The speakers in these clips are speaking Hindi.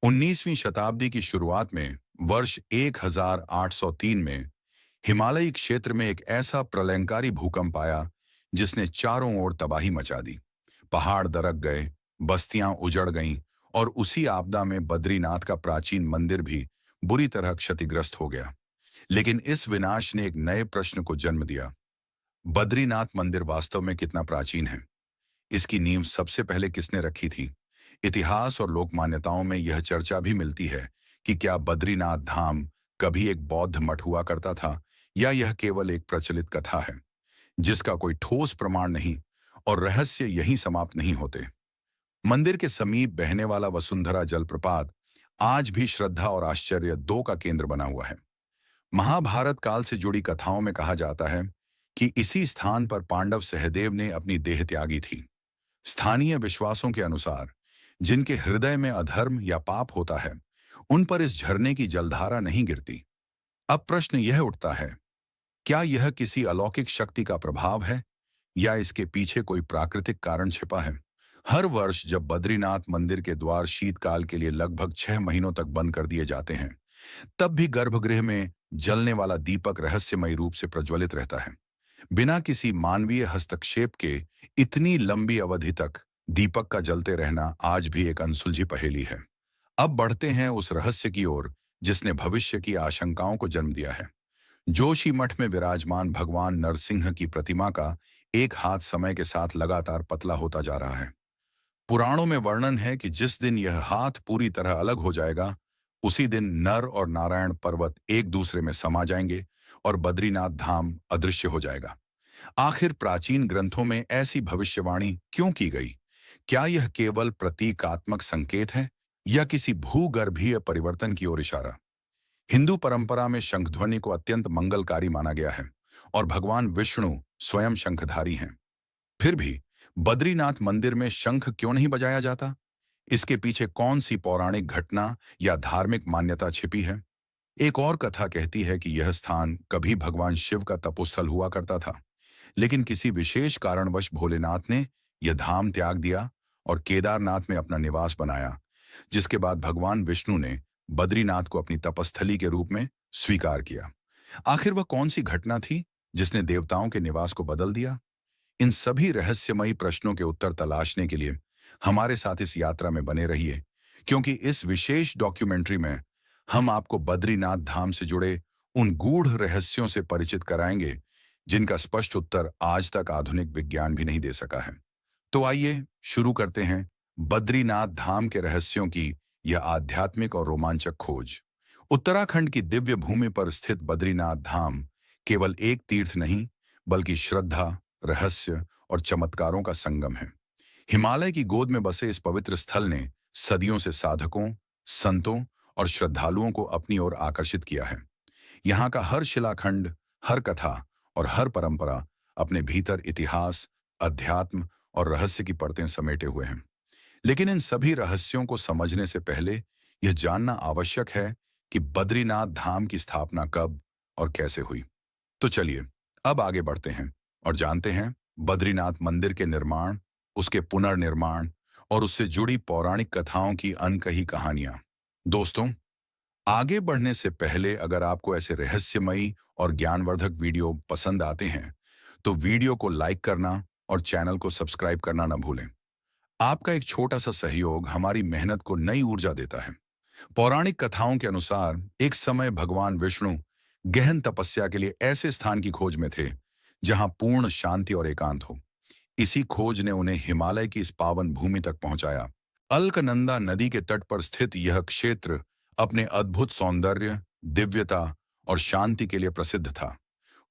19वीं शताब्दी की शुरुआत में वर्ष 1803 में हिमालयी क्षेत्र में एक ऐसा प्रलयंकारी भूकंप आया जिसने चारों ओर तबाही मचा दी। पहाड़ दरक गए, बस्तियां उजड़ गईं और उसी आपदा में बद्रीनाथ का प्राचीन मंदिर भी बुरी तरह क्षतिग्रस्त हो गया। लेकिन इस विनाश ने एक नए प्रश्न को जन्म दिया। बद्रीनाथ मंदिर वास्तव में कितना प्राचीन है? इसकी नींव सबसे पहले किसने रखी थी? इतिहास और लोक मान्यताओं में यह चर्चा भी मिलती है कि क्या बद्रीनाथ धाम कभी एक बौद्ध मठ हुआ करता था या यह केवल एक प्रचलित कथा है जिसका कोई ठोस प्रमाण नहीं, और रहस्य यहीं समाप्त नहीं होते। मंदिर के समीप बहने वाला वसुंधरा जलप्रपात आज भी श्रद्धा और आश्चर्य दो का केंद्र बना हुआ है। महाभारत काल से जुड़ी कथाओं में कहा जाता है कि इसी स्थान पर पांडव सहदेव ने अपनी देह त्यागी थी। स्थानीय विश्वासों के अनुसार जिनके हृदय में अधर्म या पाप होता है उन पर इस झरने की जलधारा नहीं गिरती। अब प्रश्न यह उठता है, क्या यह किसी अलौकिक शक्ति का प्रभाव है या इसके पीछे कोई प्राकृतिक कारण छिपा है? हर वर्ष जब बद्रीनाथ मंदिर के द्वार शीतकाल के लिए लगभग 6 महीनों तक बंद कर दिए जाते हैं, तब भी गर्भगृह में जलने वाला दीपक रहस्यमयी रूप से प्रज्वलित रहता है। बिना किसी मानवीय हस्तक्षेप के इतनी लंबी अवधि तक दीपक का जलते रहना आज भी एक अनसुलझी पहेली है। अब बढ़ते हैं उस रहस्य की ओर जिसने भविष्य की आशंकाओं को जन्म दिया है। जोशी मठ में विराजमान भगवान नरसिंह की प्रतिमा का एक हाथ समय के साथ लगातार पतला होता जा रहा है। पुराणों में वर्णन है कि जिस दिन यह हाथ पूरी तरह अलग हो जाएगा, उसी दिन नर और नारायण पर्वत एक दूसरे में समा जाएंगे और बद्रीनाथ धाम अदृश्य हो जाएगा। आखिर प्राचीन ग्रंथों में ऐसी भविष्यवाणी क्यों की गई? क्या यह केवल प्रतीकात्मक संकेत है या किसी भूगर्भीय परिवर्तन की ओर इशारा? हिंदू परंपरा में शंखध्वनि को अत्यंत मंगलकारी माना गया है और भगवान विष्णु स्वयं शंखधारी हैं। फिर भी बद्रीनाथ मंदिर में शंख क्यों नहीं बजाया जाता? इसके पीछे कौन सी पौराणिक घटना या धार्मिक मान्यता छिपी है? एक और कथा कहती है कि यह स्थान कभी भगवान शिव का तपोस्थल हुआ करता था, लेकिन किसी विशेष कारणवश भोलेनाथ ने यह धाम त्याग दिया और केदारनाथ में अपना निवास बनाया, जिसके बाद भगवान विष्णु ने बद्रीनाथ को अपनी तपस्थली के रूप में स्वीकार किया। आखिर वह कौन सी घटना थी जिसने देवताओं के निवास को बदल दिया? इन सभी रहस्यमयी प्रश्नों के उत्तर तलाशने के लिए हमारे साथ इस यात्रा में बने रहिए, क्योंकि इस विशेष डॉक्यूमेंट्री में हम आपको बद्रीनाथ धाम से जुड़े उन गूढ़ रहस्यों से परिचित कराएंगे जिनका स्पष्ट उत्तर आज तक आधुनिक विज्ञान भी नहीं दे सका है। तो आइए शुरू करते हैं बद्रीनाथ धाम के रहस्यों की यह आध्यात्मिक और रोमांचक खोज। उत्तराखंड की दिव्य भूमि पर स्थित बद्रीनाथ धाम केवल एक तीर्थ नहीं, बल्कि श्रद्धा, रहस्य और चमत्कारों का संगम है। हिमालय की गोद में बसे इस पवित्र स्थल ने सदियों से साधकों, संतों और श्रद्धालुओं को अपनी ओर आकर्षित किया है। यहाँ का हर शिलाखंड, हर कथा और हर परंपरा अपने भीतर इतिहास, अध्यात्म और रहस्य की परतें समेटे हुए हैं। लेकिन इन सभी रहस्यों को समझने से पहले यह जानना आवश्यक है कि बद्रीनाथ धाम की स्थापना कब और कैसे हुई। तो चलिए अब आगे बढ़ते हैं और जानते हैं बद्रीनाथ मंदिर के निर्माण, उसके पुनर्निर्माण और उससे जुड़ी पौराणिक कथाओं की अनकही कहानियां। दोस्तों, आगे बढ़ने से पहले अगर आपको ऐसे रहस्यमयी और ज्ञानवर्धक वीडियो पसंद आते हैं तो वीडियो को लाइक करना और चैनल को सब्सक्राइब करना न भूलें। आपका एक छोटा सा सहयोग हमारी मेहनत को नई ऊर्जा देता है। पौराणिक कथाओं के अनुसार एक समय भगवान विष्णु गहन तपस्या के लिए ऐसे स्थान की खोज में थे जहां पूर्ण शांति और एकांत हो। इसी खोज ने उन्हें हिमालय की इस पावन भूमि तक पहुंचाया। अलकनंदा नदी के तट पर स्थित यह क्षेत्र अपने अद्भुत सौंदर्य, दिव्यता और शांति के लिए प्रसिद्ध था।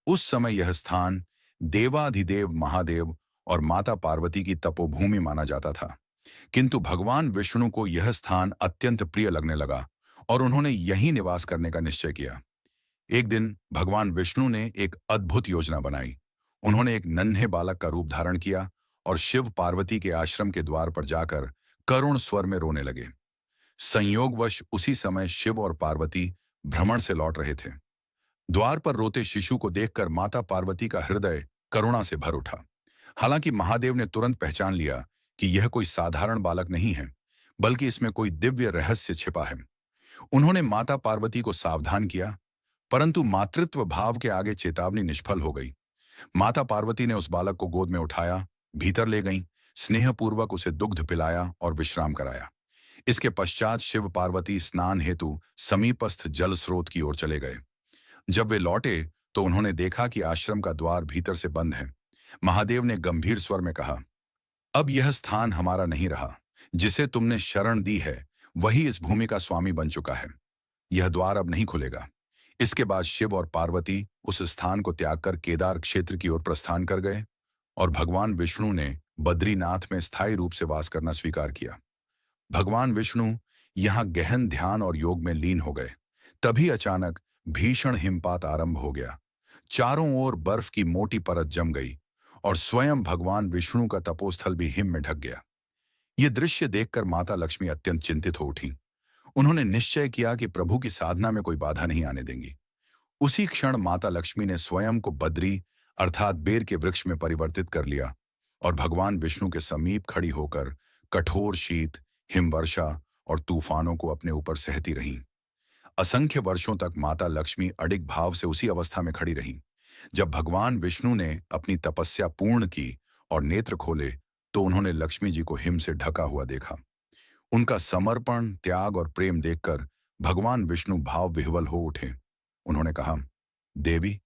उस समय यह स्थान देवाधिदेव महादेव और माता पार्वती की तपोभूमि माना जाता था। किंतु भगवान विष्णु को यह स्थान अत्यंत प्रिय लगने लगा और उन्होंने यहीं निवास करने का निश्चय किया। एक दिन भगवान विष्णु ने एक अद्भुत योजना बनाई। उन्होंने एक नन्हे बालक का रूप धारण किया और शिव पार्वती के आश्रम के द्वार पर जाकर करुण स्वर में रोने लगे। संयोगवश उसी समय शिव और पार्वती भ्रमण से लौट रहे थे। द्वार पर रोते शिशु को देखकर माता पार्वती का हृदय करुणा से भर उठा। हालांकि महादेव ने तुरंत पहचान लिया कि यह कोई साधारण बालक नहीं है, बल्कि इसमें कोई दिव्य रहस्य छिपा है। उन्होंने माता पार्वती को सावधान किया, परंतु मातृत्व भाव के आगे चेतावनी निष्फल हो गई। माता पार्वती ने उस बालक को गोद में उठाया, भीतर ले गईं, स्नेहपूर्वक उसे दुग्ध पिलाया और विश्राम कराया। इसके पश्चात शिव पार्वती स्नान हेतु समीपस्थ जल स्रोत की ओर चले गए। जब वे लौटे तो उन्होंने देखा कि आश्रम का द्वार भीतर से बंद है। महादेव ने गंभीर स्वर में कहा, अब यह स्थान हमारा नहीं रहा। जिसे तुमने शरण दी है वही इस भूमि का स्वामी बन चुका है। यह द्वार अब नहीं खुलेगा। इसके बाद शिव और पार्वती उस स्थान को त्याग कर केदार क्षेत्र की ओर प्रस्थान कर गए और भगवान विष्णु ने बद्रीनाथ में स्थायी रूप से वास करना स्वीकार किया। भगवान विष्णु यहाँ गहन ध्यान और योग में लीन हो गए। तभी अचानक भीषण हिमपात आरंभ हो गया। चारों ओर बर्फ की मोटी परत जम गई और स्वयं भगवान विष्णु का तपोस्थल भी हिम में ढक गया। ये दृश्य देखकर माता लक्ष्मी अत्यंत चिंतित हो उठी। उन्होंने निश्चय किया कि प्रभु की साधना में कोई बाधा नहीं आने देंगी। उसी क्षण माता लक्ष्मी ने स्वयं को बद्री अर्थात बेर के वृक्ष में परिवर्तित कर लिया और भगवान विष्णु के समीप खड़ी होकर कठोर शीत, हिमवर्षा और तूफानों को अपने ऊपर सहती रहीं। असंख्य वर्षों तक माता लक्ष्मी अडिग भाव से उसी अवस्था में खड़ी रहीं। जब भगवान विष्णु ने अपनी तपस्या पूर्ण की और नेत्र खोले तो उन्होंने लक्ष्मी जी को हिम से ढका हुआ देखा। उनका समर्पण, त्याग और प्रेम देखकर भगवान विष्णु भाव विह्वल हो उठे। उन्होंने कहा, देवी,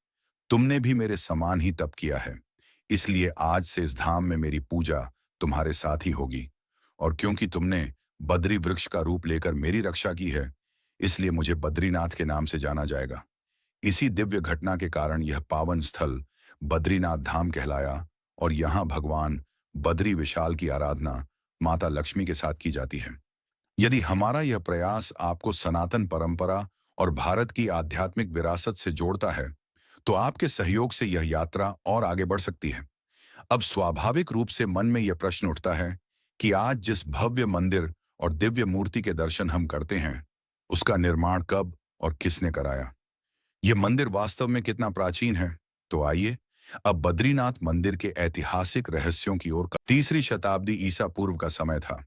तुमने भी मेरे समान ही तप किया है, इसलिए आज से इस धाम में मेरी पूजा तुम्हारे साथ ही होगी। और क्योंकि तुमने बद्री वृक्ष का रूप लेकर मेरी रक्षा की है, इसलिए मुझे बद्रीनाथ के नाम से जाना जाएगा। इसी दिव्य घटना के कारण यह पावन स्थल बद्रीनाथ धाम कहलाया और यहाँ भगवान बद्री विशाल की आराधना माता लक्ष्मी के साथ की जाती है। यदि हमारा यह प्रयास आपको सनातन परंपरा और भारत की आध्यात्मिक विरासत से जोड़ता है, तो आपके सहयोग से यह यात्रा और आगे बढ़ सकती है। अब स्वाभाविक रूप से मन में यह प्रश्न उठता है कि आज जिस भव्य मंदिर और दिव्य मूर्ति के दर्शन हम करते हैं, उसका निर्माण कब और किसने कराया? यह मंदिर वास्तव में कितना प्राचीन है? तो आइए अब बद्रीनाथ मंदिर के ऐतिहासिक रहस्यों की ओर। 3री शताब्दी ईसा पूर्व का समय था,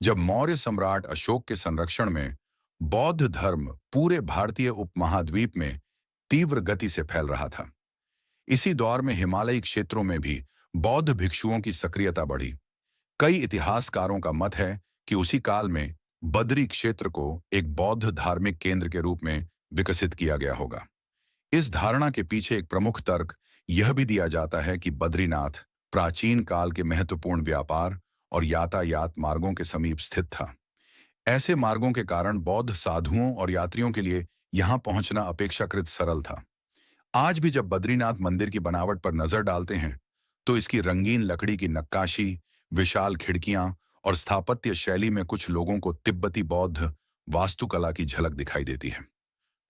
जब मौर्य सम्राट अशोक के संरक्षण में बौद्ध धर्म पूरे भारतीय उपमहाद्वीप में तीव्र गति से फैल रहा था। इसी दौर में हिमालयी क्षेत्रों में भी बौद्ध भिक्षुओं की सक्रियता बढ़ी। कई इतिहासकारों का मत है कि उसी काल में बद्री क्षेत्र को एक बौद्ध धार्मिक केंद्र के रूप में विकसित किया गया होगा। इस धारणा के पीछे एक प्रमुख तर्क यह भी दिया जाता है कि बद्रीनाथ प्राचीन काल के महत्वपूर्ण व्यापार और यातायात मार्गों के समीप स्थित था। ऐसे मार्गों के कारण बौद्ध साधुओं और यात्रियों के लिए यहां पहुंचना अपेक्षाकृत सरल था। आज भी जब बद्रीनाथ मंदिर की बनावट पर नजर डालते हैं तो इसकी रंगीन लकड़ी की नक्काशी, विशाल खिड़कियां और स्थापत्य शैली में कुछ लोगों को तिब्बती बौद्ध वास्तुकला की झलक दिखाई देती है।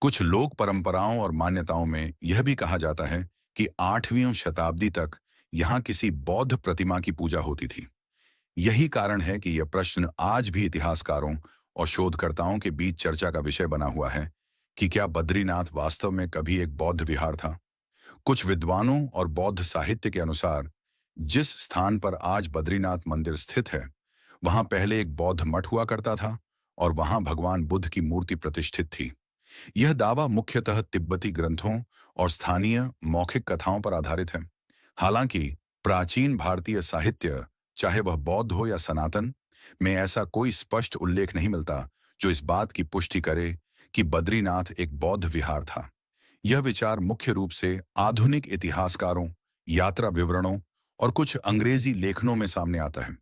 कुछ लोक परंपराओं और मान्यताओं में यह भी कहा जाता है कि 8वीं शताब्दी तक यहाँ किसी बौद्ध प्रतिमा की पूजा होती थी। यही कारण है कि यह प्रश्न आज भी इतिहासकारों और शोधकर्ताओं के बीच चर्चा का विषय बना हुआ है कि क्या बद्रीनाथ वास्तव में कभी एक बौद्ध विहार था। कुछ विद्वानों और बौद्ध साहित्य के अनुसार जिस स्थान पर आज बद्रीनाथ मंदिर स्थित है, वहां पहले एक बौद्ध मठ हुआ करता था और वहां भगवान बुद्ध की मूर्ति प्रतिष्ठित थी। यह दावा मुख्यतः तिब्बती ग्रंथों और स्थानीय मौखिक कथाओं पर आधारित है। हालांकि प्राचीन भारतीय साहित्य, चाहे वह बौद्ध हो या सनातन, में ऐसा कोई स्पष्ट उल्लेख नहीं मिलता जो इस बात की पुष्टि करे कि बद्रीनाथ एक बौद्ध विहार था। यह विचार मुख्य रूप से आधुनिक इतिहासकारों, यात्रा विवरणों और कुछ अंग्रेजी लेखनों में सामने आता है।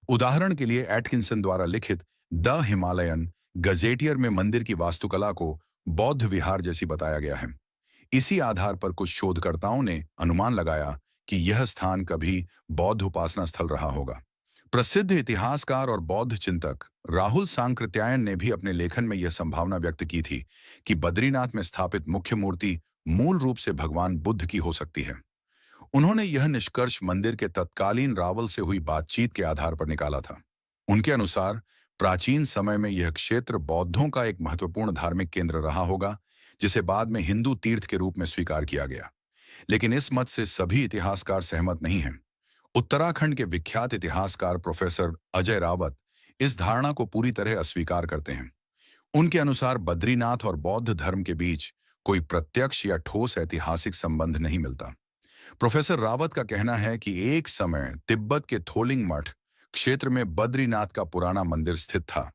उदाहरण के लिए एटकिंसन द्वारा लिखित द हिमालयन गजेटियर में मंदिर की वास्तुकला को बौद्ध विहार जैसी बताया गया है। इसी आधार पर कुछ शोधकर्ताओं ने अनुमान लगाया कि यह स्थान कभी बौद्ध उपासना स्थल रहा होगा। प्रसिद्ध इतिहासकार और बौद्ध चिंतक राहुल सांकृत्यायन ने भी अपने लेखन में यह संभावना व्यक्त की थी कि बद्रीनाथ में स्थापित मुख्य मूर्ति मूल रूप से भगवान बुद्ध की हो सकती है। उन्होंने यह निष्कर्ष मंदिर के तत्कालीन रावल से हुई बातचीत के आधार पर निकाला था। उनके अनुसार प्राचीन समय में यह क्षेत्र बौद्धों का एक महत्वपूर्ण धार्मिक केंद्र रहा होगा, जिसे बाद में हिंदू तीर्थ के रूप में स्वीकार किया गया। लेकिन इस मत से सभी इतिहासकार सहमत नहीं हैं। उत्तराखंड के विख्यात इतिहासकार प्रोफेसर अजय रावत इस धारणा को पूरी तरह अस्वीकार करते हैं। उनके अनुसार बद्रीनाथ और बौद्ध धर्म के बीच कोई प्रत्यक्ष या ठोस ऐतिहासिक संबंध नहीं मिलता। प्रोफेसर रावत का कहना है कि एक समय तिब्बत के थोलिंग मठ क्षेत्र में बद्रीनाथ का पुराना मंदिर स्थित था,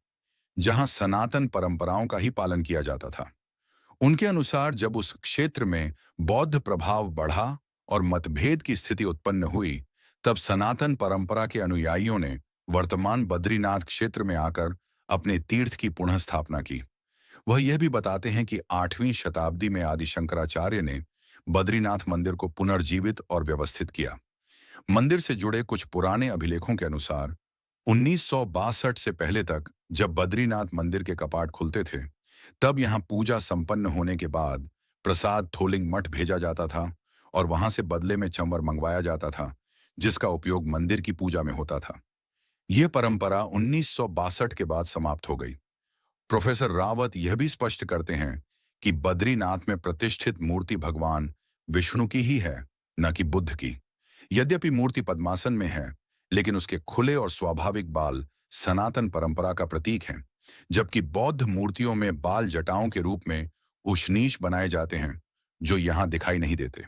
जहां सनातन परंपराओं का ही पालन किया जाता था। उनके अनुसार जब उस क्षेत्र में बौद्ध प्रभाव बढ़ा और मतभेद की स्थिति उत्पन्न हुई, तब सनातन परंपरा के अनुयायियों ने वर्तमान बद्रीनाथ क्षेत्र में आकर अपने तीर्थ की पुनः स्थापना की। वह यह भी बताते हैं कि 8वीं शताब्दी में आदि शंकराचार्य ने बद्रीनाथ मंदिर को पुनर्जीवित और व्यवस्थित किया। मंदिर से जुड़े कुछ पुराने अभिलेखों के अनुसार 1962 से पहले तक जब बद्रीनाथ मंदिर के कपाट खुलते थे, तब यहां पूजा संपन्न होने के बाद प्रसाद थोलिंग मठ भेजा जाता था और वहां से बदले में चंवर मंगवाया जाता था, जिसका उपयोग मंदिर की पूजा में होता था। यह परंपरा 1962 के बाद समाप्त हो गई। प्रोफेसर रावत यह भी स्पष्ट करते हैं कि बद्रीनाथ में प्रतिष्ठित मूर्ति भगवान विष्णु की ही है, न कि बुद्ध की। यद्यपि मूर्ति पद्मासन में है, लेकिन उसके खुले और स्वाभाविक बाल सनातन परंपरा का प्रतीक हैं, जबकि बौद्ध मूर्तियों में बाल जटाओं के रूप में उशनीश बनाए जाते हैं, जो यहां दिखाई नहीं देते।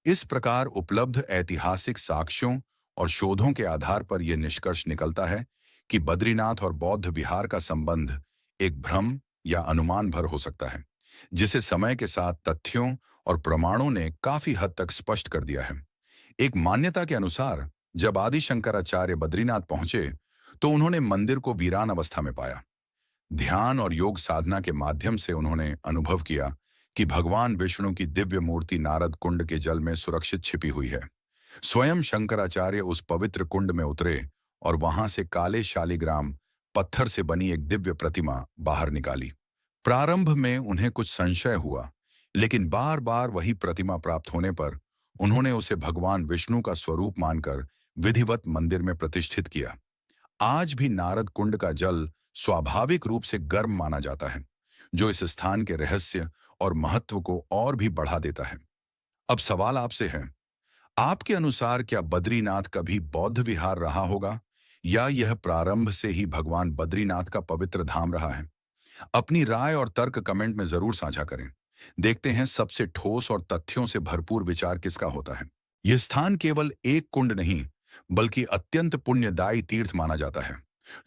इस प्रकार उपलब्ध ऐतिहासिक साक्ष्यों और शोधों के आधार पर यह निष्कर्ष निकलता है कि बद्रीनाथ और बौद्ध विहार का संबंध एक भ्रम या अनुमान भर हो सकता है, जिसे समय के साथ तथ्यों और प्रमाणों ने काफी हद तक स्पष्ट कर दिया है। एक मान्यता के अनुसार जब आदि शंकराचार्य बद्रीनाथ पहुंचे, तो उन्होंने मंदिर को वीरान अवस्था में पाया। ध्यान और योग साधना के माध्यम से उन्होंने अनुभव किया कि भगवान विष्णु की दिव्य मूर्ति नारद कुंड के जल में सुरक्षित छिपी हुई है। स्वयं शंकराचार्य उस पवित्र कुंड में उतरे और वहां से काले शालिग्राम पत्थर से बनी एक दिव्य प्रतिमा बाहर निकाली। प्रारंभ में उन्हें कुछ संशय हुआ, लेकिन बार बार वही प्रतिमा प्राप्त होने पर उन्होंने उसे भगवान विष्णु का स्वरूप मानकर विधिवत मंदिर में प्रतिष्ठित किया। आज भी नारद कुंड का जल स्वाभाविक रूप से गर्म माना जाता है, जो इस स्थान के रहस्य और महत्व को और भी बढ़ा देता है। अब सवाल आपसे है, आपके अनुसार क्या बद्रीनाथ कभी बौद्ध विहार रहा होगा, या यह प्रारंभ से ही भगवान बद्रीनाथ का पवित्र धाम रहा है? अपनी राय और तर्क कमेंट में जरूर साझा करें। देखते हैं सबसे ठोस और तथ्यों से भरपूर विचार किसका होता है। यह स्थान केवल एक कुंड नहीं, बल्कि अत्यंत पुण्यदायी तीर्थ माना जाता है।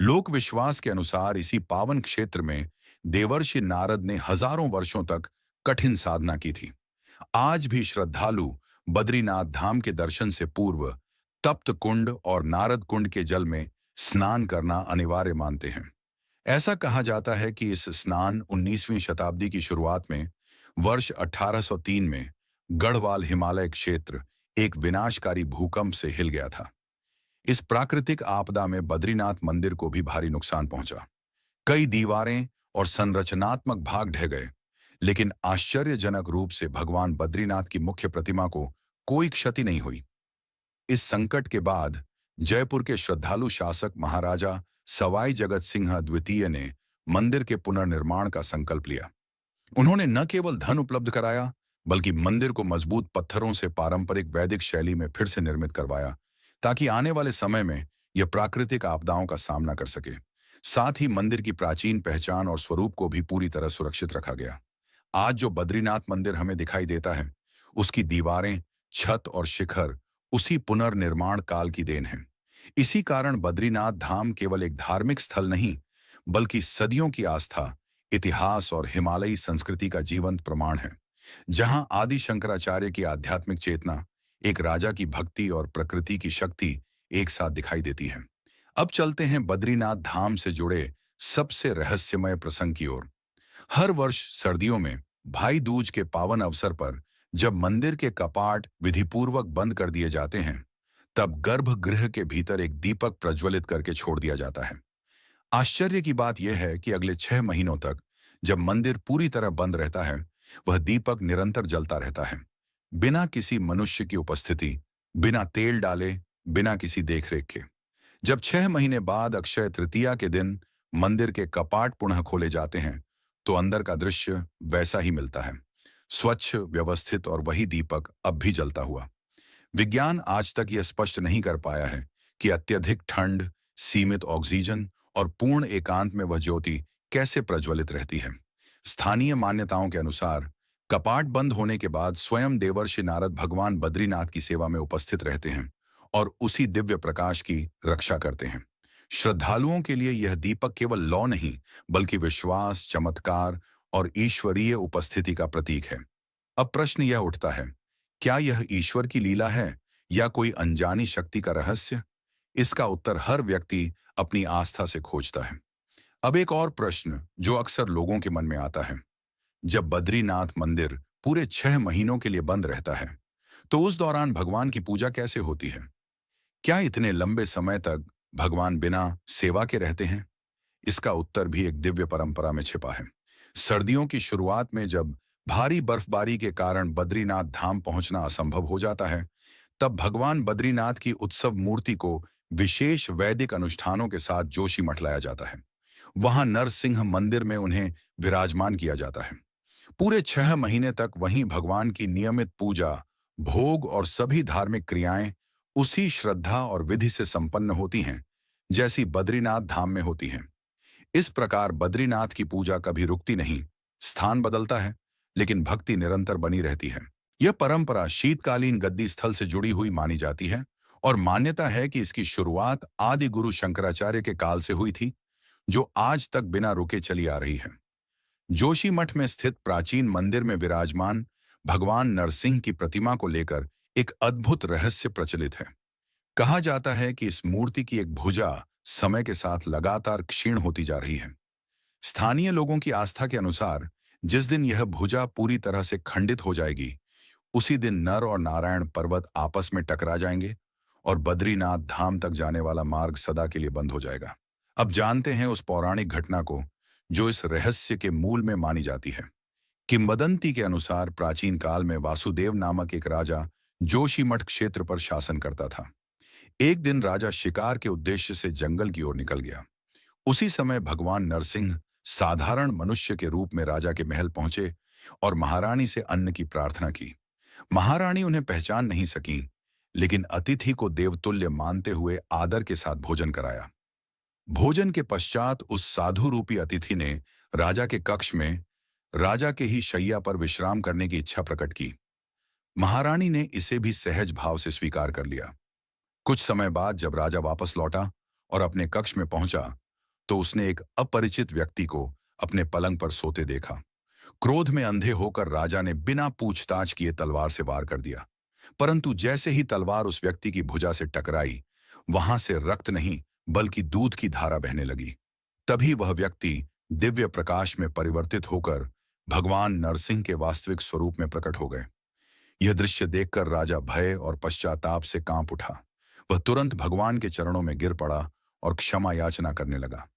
लोक विश्वास के अनुसार इसी पावन क्षेत्र में देवर्षि नारद ने हजारों वर्षों तक कठिन साधना की थी। आज भी श्रद्धालु बद्रीनाथ धाम के दर्शन से पूर्व तप्त कुंड और नारद कुंड के जल में स्नान करना अनिवार्य मानते हैं। ऐसा कहा जाता है कि इस स्नान 19वीं शताब्दी की शुरुआत में वर्ष 1803 में गढ़वाल हिमालय क्षेत्र एक विनाशकारी भूकंप से हिल गया था। इस प्राकृतिक आपदा में बद्रीनाथ मंदिर को भी भारी नुकसान पहुंचा। कई दीवारें और संरचनात्मक भाग ढह गए, लेकिन आश्चर्यजनक रूप से भगवान बद्रीनाथ की मुख्य प्रतिमा को कोई क्षति नहीं हुई। इस संकट के बाद जयपुर के श्रद्धालु शासक महाराजा सवाई जगत सिंह द्वितीय ने मंदिर के पुनर्निर्माण का संकल्प लिया। उन्होंने न केवल धन उपलब्ध कराया, बल्कि मंदिर को मजबूत पत्थरों से पारंपरिक वैदिक शैली में फिर से निर्मित करवाया, ताकि आने वाले समय में यह प्राकृतिक आपदाओं का सामना कर सके। साथ ही मंदिर की प्राचीन पहचान और स्वरूप को भी पूरी तरह सुरक्षित रखा गया। आज जो बद्रीनाथ मंदिर हमें दिखाई देता है, उसकी दीवारें, छत और शिखर उसी पुनर्निर्माण काल की देन है। इसी कारण बद्रीनाथ धाम केवल एक धार्मिक स्थल नहीं, बल्कि सदियों की आस्था, इतिहास और हिमालयी संस्कृति का जीवंत प्रमाण है, जहां आदि शंकराचार्य की आध्यात्मिक चेतना, एक राजा की भक्ति और प्रकृति की शक्ति एक साथ दिखाई देती है। अब चलते हैं बद्रीनाथ धाम से जुड़े सबसे रहस्यमय प्रसंग की ओर। हर वर्ष सर्दियों में भाई दूज के पावन अवसर पर जब मंदिर के कपाट विधिपूर्वक बंद कर दिए जाते हैं, तब गर्भगृह के भीतर एक दीपक प्रज्वलित करके छोड़ दिया जाता है। आश्चर्य की बात यह है कि अगले 6 महीनों तक जब मंदिर पूरी तरह बंद रहता है, वह दीपक निरंतर जलता रहता है, बिना किसी मनुष्य की उपस्थिति, बिना तेल डाले, बिना किसी देखरेख के। जब 6 महीने बाद अक्षय तृतीया के दिन मंदिर के कपाट पुनः खोले जाते हैं, तो अंदर का दृश्य वैसा ही मिलता है, स्वच्छ, व्यवस्थित और वही दीपक अब भी जलता हुआ। विज्ञान आज तक यह स्पष्ट नहीं कर पाया है कि अत्यधिक ठंड, सीमित ऑक्सीजन और पूर्ण एकांत में वह ज्योति कैसे प्रज्वलित रहती है। स्थानीय मान्यताओं के अनुसार कपाट बंद होने के बाद स्वयं देवर्षि नारद भगवान बद्रीनाथ की सेवा में उपस्थित रहते हैं और उसी दिव्य प्रकाश की रक्षा करते हैं। श्रद्धालुओं के लिए यह दीपक केवल लौ नहीं, बल्कि विश्वास, चमत्कार और ईश्वरीय उपस्थिति का प्रतीक है। अब प्रश्न यह उठता है, क्या यह ईश्वर की लीला है या कोई अनजानी शक्ति का रहस्य? इसका उत्तर हर व्यक्ति अपनी आस्था से खोजता है। अब एक और प्रश्न जो अक्सर लोगों के मन में आता है, जब बद्रीनाथ मंदिर पूरे 6 महीनों के लिए बंद रहता है, तो उस दौरान भगवान की पूजा कैसे होती है? क्या इतने लंबे समय तक भगवान बिना सेवा के रहते हैं? इसका उत्तर भी एक दिव्य परंपरा में छिपा है। सर्दियों की शुरुआत में जब भारी बर्फबारी के कारण बद्रीनाथ धाम पहुंचना असंभव हो जाता है, तब भगवान बद्रीनाथ की उत्सव मूर्ति को विशेष वैदिक अनुष्ठानों के साथ जोशीमठ लाया जाता है। वहां नरसिंह मंदिर में उन्हें विराजमान किया जाता है। पूरे 6 महीने तक वहीं भगवान की नियमित पूजा, भोग और सभी धार्मिक क्रियाएं उसी श्रद्धा और विधि से संपन्न होती हैं जैसी बद्रीनाथ धाम में होती हैं। इस प्रकार बद्रीनाथ की पूजा कभी रुकती नहीं, स्थान बदलता है, लेकिन भक्ति निरंतर बनी रहती है। यह परंपरा शीतकालीन गद्दी स्थल से जुड़ी हुई मानी जाती है और मान्यता है कि इसकी शुरुआत आदि गुरु शंकराचार्य के काल से हुई थी, जो आज तक बिना रुके चली आ रही है। जोशीमठ में स्थित प्राचीन मंदिर में विराजमान भगवान नरसिंह की प्रतिमा को लेकर एक अद्भुत रहस्य प्रचलित है। कहा जाता है कि इस मूर्ति की एक भुजा समय के साथ लगातार क्षीण होती जा रही है। स्थानीय लोगों की आस्था के अनुसार जिस दिन यह भुजा पूरी तरह से खंडित हो जाएगी, उसी दिन नर और नारायण पर्वत आपस में टकरा जाएंगे और बद्रीनाथ धाम तक जाने वाला मार्ग सदा के लिए बंद हो जाएगा। अब जानते हैं उस पौराणिक घटना को जो इस रहस्य के मूल में मानी जाती है। किंवदंती के अनुसार प्राचीन काल में वासुदेव नामक एक राजा जोशीमठ क्षेत्र पर शासन करता था। एक दिन राजा शिकार के उद्देश्य से जंगल की ओर निकल गया। उसी समय भगवान नरसिंह साधारण मनुष्य के रूप में राजा के महल पहुंचे और महारानी से अन्न की प्रार्थना की। महारानी उन्हें पहचान नहीं सकी, लेकिन अतिथि को देवतुल्य मानते हुए आदर के साथ भोजन कराया। भोजन के पश्चात उस साधु रूपी अतिथि ने राजा के कक्ष में राजा के ही शैया पर विश्राम करने की इच्छा प्रकट की। महारानी ने इसे भी सहज भाव से स्वीकार कर लिया। कुछ समय बाद जब राजा वापस लौटा और अपने कक्ष में पहुंचा, तो उसने एक अपरिचित व्यक्ति को अपने पलंग पर सोते देखा। क्रोध में अंधे होकर राजा ने बिना पूछताछ किए तलवार से वार कर दिया, परंतु जैसे ही तलवार उस व्यक्ति की भुजा से टकराई, वहां से रक्त नहीं बल्कि दूध की धारा बहने लगी। तभी वह व्यक्ति दिव्य प्रकाश में परिवर्तित होकर भगवान नरसिंह के वास्तविक स्वरूप में प्रकट हो गए। यह दृश्य देखकर राजा भय और पश्चाताप से कांप उठा। वह तुरंत भगवान के चरणों में गिर पड़ा और क्षमा याचना करने लगा।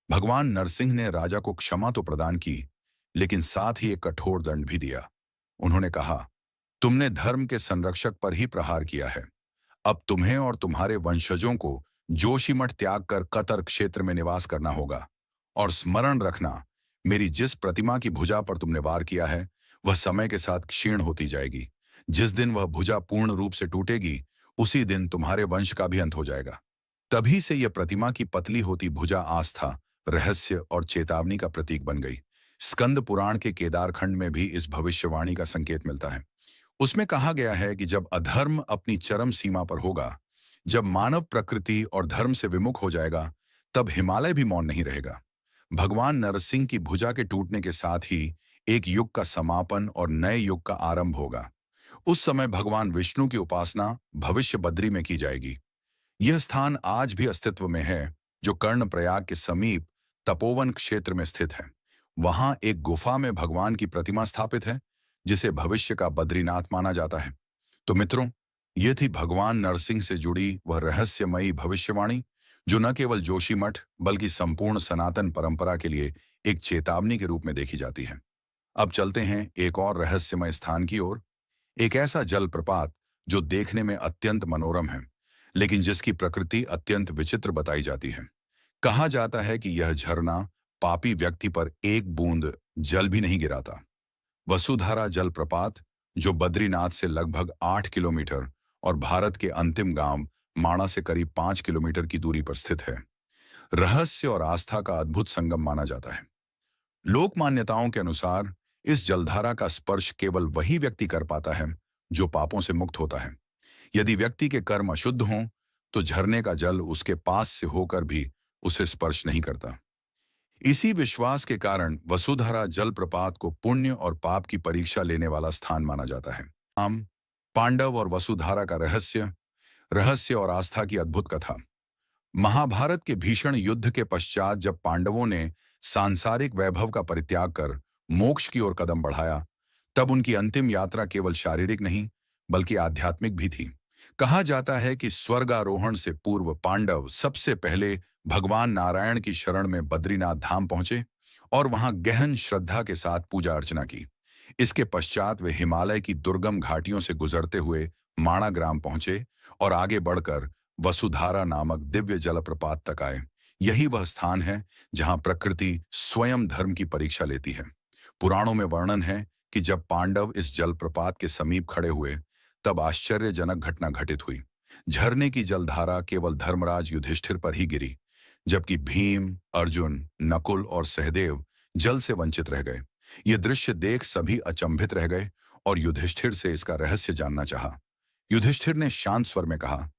भगवान नरसिंह ने राजा को क्षमा तो प्रदान की, लेकिन साथ ही एक कठोर दंड भी दिया। उन्होंने कहा, तुमने धर्म के संरक्षक पर ही प्रहार किया है। अब तुम्हें और तुम्हारे वंशजों को जोशीमठ त्याग कर कतर क्षेत्र में निवास करना होगा। और स्मरण रखना, मेरी जिस प्रतिमा की भुजा पर तुमने वार किया है, वह समय के साथ क्षीण होती जाएगी। जिस दिन वह भुजा पूर्ण रूप से टूटेगी, उसी दिन तुम्हारे वंश का भी अंत हो जाएगा। तभी से यह प्रतिमा की पतली होती भुजा आस्था, रहस्य और चेतावनी का प्रतीक बन गई। स्कंद पुराण के केदारखंड में भी इस भविष्यवाणी का संकेत मिलता है। उसमें कहा गया है कि जब अधर्म अपनी चरम सीमा पर होगा, जब मानव प्रकृति और धर्म से विमुख हो जाएगा, तब हिमालय भी मौन नहीं रहेगा। भगवान नरसिंह की भुजा के टूटने के साथ ही एक युग का समापन और नए युग का आरंभ होगा। उस समय भगवान विष्णु की उपासना भविष्य बद्री में की जाएगी। यह स्थान आज भी अस्तित्व में है, जो कर्णप्रयाग के समीप तपोवन क्षेत्र में स्थित है। वहां एक गुफा में भगवान की प्रतिमा स्थापित है, जिसे भविष्य का बद्रीनाथ माना जाता है। तो मित्रों, ये थी भगवान नरसिंह से जुड़ी वह रहस्यमयी भविष्यवाणी, जो न केवल जोशीमठ बल्कि संपूर्ण सनातन परंपरा के लिए एक चेतावनी के रूप में देखी जाती है। अब चलते हैं एक और रहस्यमय स्थान की ओर, एक ऐसा जलप्रपात जो देखने में अत्यंत मनोरम है, लेकिन जिसकी प्रकृति अत्यंत विचित्र बताई जाती है। कहा जाता है कि यह झरना पापी व्यक्ति पर एक बूंद जल भी नहीं गिराता। वसुधारा जलप्रपात, जो बद्रीनाथ से लगभग 8 किलोमीटर और भारत के अंतिम गांव माणा से करीब 5 किलोमीटर की दूरी पर स्थित है। रहस्य और आस्था का अद्भुत संगम माना जाता है। लोक मान्यताओं के अनुसार इस जलधारा का स्पर्श केवल वही व्यक्ति कर पाता है जो पापों से मुक्त होता है। यदि व्यक्ति के कर्म अशुद्ध हों, तो झरने का जल उसके पास से होकर भी उसे स्पर्श नहीं करता। इसी विश्वास के कारण वसुधारा जलप्रपात को पुण्य और पाप की परीक्षा लेने वाला स्थान माना जाता है। आम पांडव और वसुधारा का रहस्य, रहस्य और आस्था की अद्भुत कथा। महाभारत के भीषण युद्ध के पश्चात जब पांडवों ने सांसारिक वैभव का परित्याग कर मोक्ष की ओर कदम बढ़ाया, तब उनकी अंतिम यात्रा केवल शारीरिक नहीं बल्कि आध्यात्मिक भी थी। कहा जाता है कि स्वर्गारोहण से पूर्व पांडव सबसे पहले भगवान नारायण की शरण में बद्रीनाथ धाम पहुंचे और वहां गहन श्रद्धा के साथ पूजा अर्चना की। इसके पश्चात वे हिमालय की दुर्गम घाटियों से गुजरते हुए माणाग्राम पहुंचे और आगे बढ़कर वसुधारा नामक दिव्य जलप्रपात तक आए। यही वह स्थान है जहां प्रकृति स्वयं धर्म की परीक्षा लेती है। पुराणों में वर्णन है कि जब पांडव इस जलप्रपात के समीप खड़े हुए, तब आश्चर्यजनक घटना घटित हुई। झरने की जलधारा केवल धर्मराज युधिष्ठिर पर ही गिरी, जबकि भीम, अर्जुन, नकुल और सहदेव जल से वंचित रह गए। ये दृश्य देख सभी अचंभित रह गए और युधिष्ठिर से इसका रहस्य जानना चाहा। युधिष्ठिर ने शांत स्वर में कहा,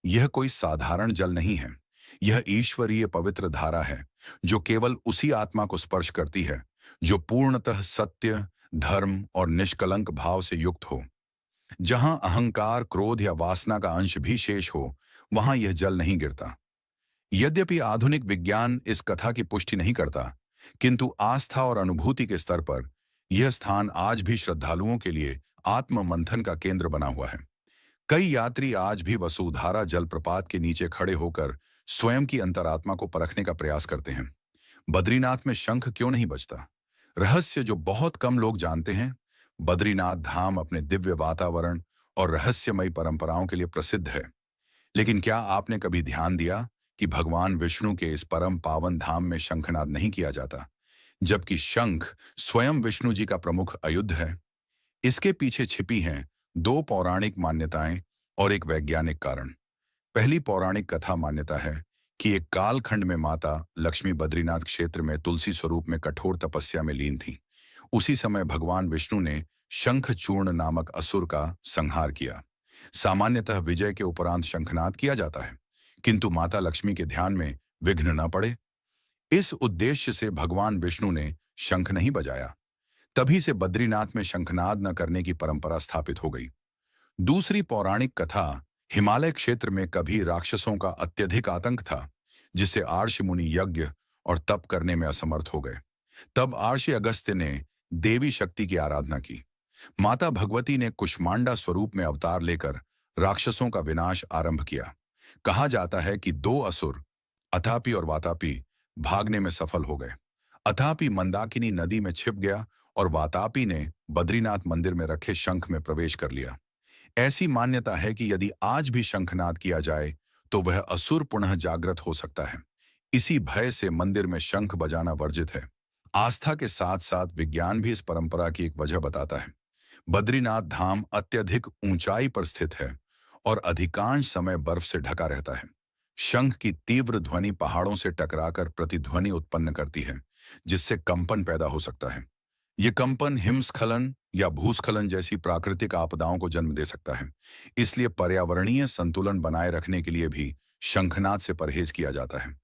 यह कोई साधारण जल नहीं है। यह ईश्वरीय पवित्र धारा है जो केवल उसी आत्मा को स्पर्श करती है जो पूर्णतः सत्य, धर्म और निष्कलंक भाव से युक्त हो। जहां अहंकार, क्रोध या वासना का अंश भी शेष हो, वहां यह जल नहीं गिरता। यद्यपि आधुनिक विज्ञान इस कथा की पुष्टि नहीं करता, किंतु आस्था और अनुभूति के स्तर पर यह स्थान आज भी श्रद्धालुओं के लिए आत्म मंथन का केंद्र बना हुआ है। कई यात्री आज भी वसुधारा जलप्रपात के नीचे खड़े होकर स्वयं की अंतरात्मा को परखने का प्रयास करते हैं। बद्रीनाथ में शंख क्यों नहीं बजता? रहस्य जो बहुत कम लोग जानते हैं। बद्रीनाथ धाम अपने दिव्य वातावरण और रहस्यमयी परंपराओं के लिए प्रसिद्ध है। लेकिन क्या आपने कभी ध्यान दिया कि भगवान विष्णु के इस परम पावन धाम में शंखनाद नहीं किया जाता, जबकि शंख स्वयं विष्णु जी का प्रमुख आयुध है? इसके पीछे छिपी हैं दो पौराणिक मान्यताएं और एक वैज्ञानिक कारण। पहली पौराणिक कथा मान्यता है कि एक कालखंड में माता लक्ष्मी बद्रीनाथ क्षेत्र में तुलसी स्वरूप में कठोर तपस्या में लीन थी। उसी समय भगवान विष्णु ने शंखचूर्ण नामक असुर का संहार किया। सामान्यतः विजय के उपरांत शंखनाद किया जाता है, किंतु माता लक्ष्मी के ध्यान में विघ्न न पड़े, इस उद्देश्य से भगवान विष्णु ने शंख नहीं बजाया। तभी से बद्रीनाथ में शंखनाद न करने की परंपरा स्थापित हो गई। दूसरी पौराणिक कथा, हिमालय क्षेत्र में कभी राक्षसों का अत्यधिक आतंक था, जिससे आर्षि मुनि यज्ञ और तप करने में असमर्थ हो गए। तब आर्षि अगस्त्य ने देवी शक्ति की आराधना की। माता भगवती ने कुष्मांडा स्वरूप में अवतार लेकर राक्षसों का विनाश आरंभ किया। कहा जाता है कि दो असुर, अथापि और वातापी, भागने में सफल हो गए। अथापि मंदाकिनी नदी में छिप गया और वातापी ने बद्रीनाथ मंदिर में रखे शंख में प्रवेश कर लिया। ऐसी मान्यता है कि यदि आज भी शंखनाद किया जाए तो वह असुर पुनः जागृत हो सकता है। इसी भय से मंदिर में शंख बजाना वर्जित है। आस्था के साथ साथ विज्ञान भी इस परंपरा की एक वजह बताता है। बद्रीनाथ धाम अत्यधिक ऊंचाई पर स्थित है और अधिकांश समय बर्फ से ढका रहता है। शंख की तीव्र ध्वनि पहाड़ों से टकराकर प्रतिध्वनि उत्पन्न करती है, जिससे कंपन पैदा हो सकता है। ये कंपन हिमस्खलन या भूस्खलन जैसी प्राकृतिक आपदाओं को जन्म दे सकता है। इसलिए पर्यावरणीय संतुलन बनाए रखने के लिए भी शंखनाद से परहेज किया जाता है।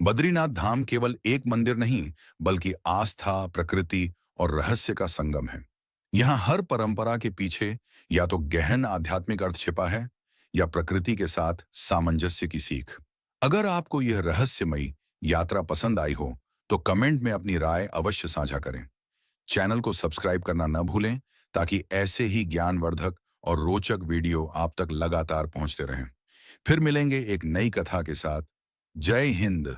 बद्रीनाथ धाम केवल एक मंदिर नहीं, बल्कि आस्था, प्रकृति और रहस्य का संगम है। यहाँ हर परंपरा के पीछे या तो गहन आध्यात्मिक अर्थ छिपा है या प्रकृति के साथ सामंजस्य की सीख। अगर आपको यह रहस्यमयी यात्रा पसंद आई हो तो कमेंट में अपनी राय अवश्य साझा करें। चैनल को सब्सक्राइब करना न भूलें ताकि ऐसे ही ज्ञानवर्धक और रोचक वीडियो आप तक लगातार पहुंचते रहें। फिर मिलेंगे एक नई कथा के साथ। जय हिंद।